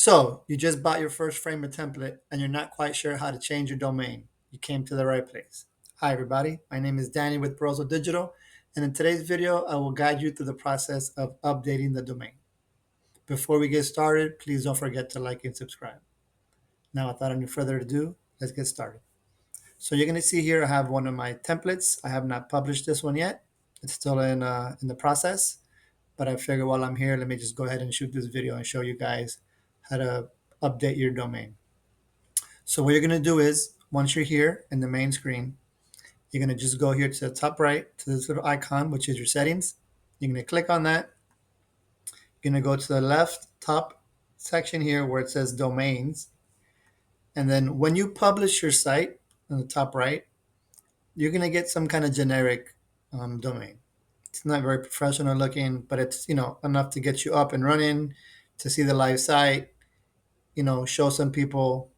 So, you just bought your first Framer template and you're not quite sure how to change your domain. You came to the right place. Hi, everybody. My name is Danny with Barroso Digital, and in today's video, I will guide you through the process of updating the domain. Before we get started, please don't forget to like and subscribe. Now, without any further ado, let's get started. So, you're going to see here I have one of my templates. I have not published this one yet. It's still in the process. But I figured while I'm here, let me just go ahead and shoot this video and show you guys how to update your domain. So what you're going to do is, once you're here in the main screen, you're going to just go here to the top right to this little icon, which is your settings. You're going to click on that. You're going to go to the left top section here where it says domains. And then when you publish your site on the top right, you're going to get some kind of generic domain. It's not very professional looking, but it's, enough to get you up and running, to see the live site, show some people,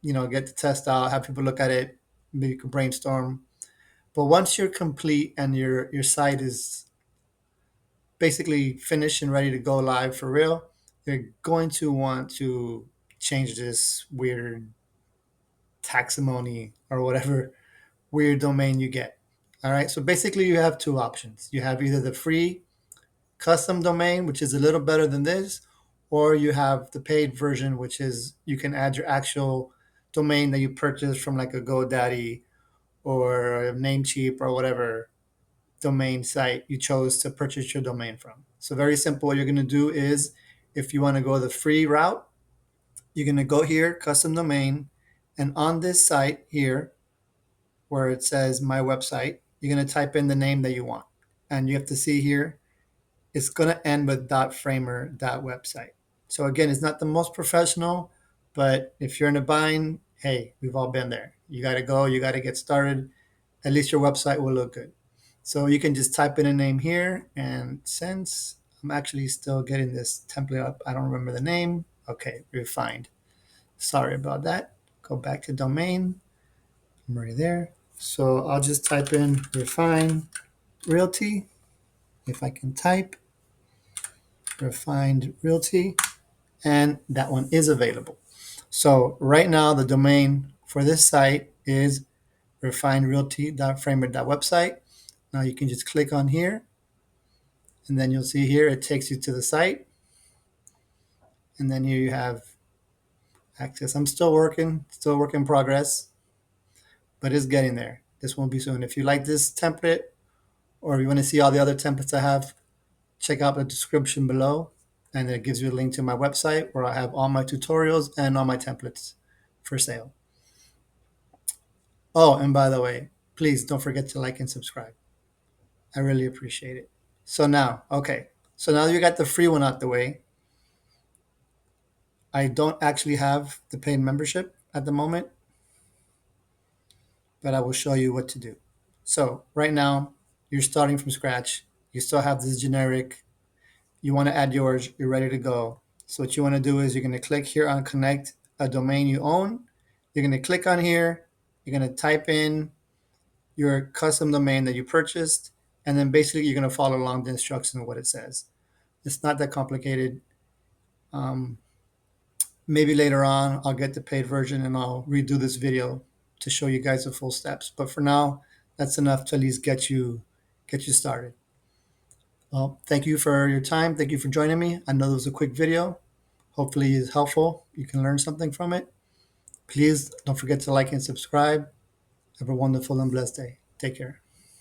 get to test out, have people look at it, maybe you can brainstorm. But once you're complete and your site is basically finished and ready to go live for real, you're going to want to change this weird taxonomy or whatever weird domain you get. All right. So basically, you have two options. You have either the free custom domain, which is a little better than this, or you have the paid version, which is you can add your actual domain that you purchased from like a GoDaddy or a Namecheap or whatever domain site you chose to purchase your domain from. So very simple. What you're going to do is, if you want to go the free route, you're going to go here, custom domain, and on this site here, where it says my website, you're going to type in the name that you want. And you have to see here, it's going to end with .framer.website. So again, it's not the most professional, but if you're in a bind, hey, we've all been there. You got to go, you got to get started. At least your website will look good. So you can just type in a name here. And since I'm actually still getting this template up, I don't remember the name. Okay, refined. Sorry about that. Go back to domain. I'm already there. So I'll just type in refine realty. If I can type refined realty, and that one is available. So right now the domain for this site is refinerealty.framer.website. Now you can just click on here, and then you'll see here it takes you to the site, and then here you have access. I'm still work in progress, but it's getting there. This won't be soon. If you like this template, or you want to see all the other templates I have, check out the description below, and it gives you a link to my website where I have all my tutorials and all my templates for sale. Oh, and by the way, please don't forget to like and subscribe. I really appreciate it. So now, okay, so now you got the free one out the way. I don't actually have the paid membership at the moment, but I will show you what to do. So right now, you're starting from scratch. You still have this generic. You want to add yours. You're ready to go. So what you want to do is you're going to click here on connect a domain you own. You're going to click on here. You're going to type in your custom domain that you purchased, and then basically you're going to follow along the instructions of what it says. It's not that complicated. Maybe later on I'll get the paid version and I'll redo this video to show you guys the full steps. But for now, that's enough to at least get you started. Well, thank you for your time. Thank you for joining me. I know it was a quick video. Hopefully it's helpful. You can learn something from it. Please don't forget to like and subscribe. Have a wonderful and blessed day. Take care.